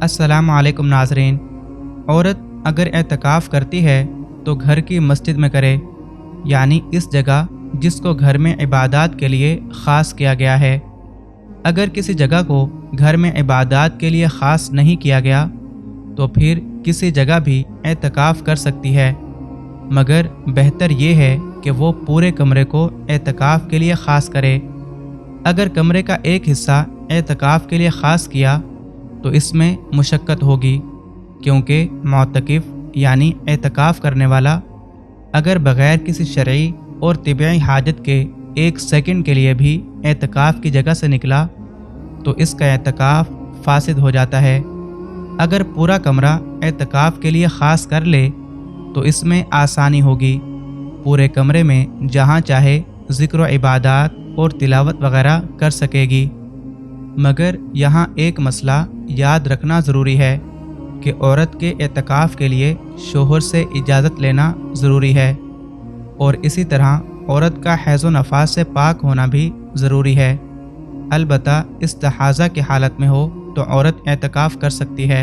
अस्सलाम वालेकुम नाज़रीन। औरत अगर एतकाफ़ करती है तो घर की मस्जिद में करे, यानी इस जगह जिसको घर में इबादत के लिए ख़ास किया गया है। अगर किसी जगह को घर में इबादत के लिए ख़ास नहीं किया गया तो फिर किसी जगह भी एतकाफ़ कर सकती है, मगर बेहतर ये है कि वो पूरे कमरे को एतकाफ़ के लिए ख़ास करे। अगर कमरे का एक हिस्सा एतकाफ़ के लिए ख़ास किया तो इसमें मुशक्क़त होगी, क्योंकि मुअतकिफ़ यानी एतकाफ़ करने वाला अगर बग़ैर किसी शरई और तिबई हाजत के एक सेकंड के लिए भी एतकाफ़ की जगह से निकला तो इसका एतकाफ़ फासिद हो जाता है। अगर पूरा कमरा एतकाफ़ के लिए ख़ास कर ले तो इसमें आसानी होगी, पूरे कमरे में जहाँ चाहे ज़िक्र व इबादत और तिलावत वग़ैरह कर सकेगी। मगर यहाँ एक मसला याद रखना ज़रूरी है कि औरत के एतकाफ़ के लिए शोहर से इजाज़त लेना ज़रूरी है, और इसी तरह औरत का हैज़ व नफास से पाक होना भी ज़रूरी है। अलबत्ता इस्तिहाज़ा की हालत में हो तो औरत एतकाफ़ कर सकती है।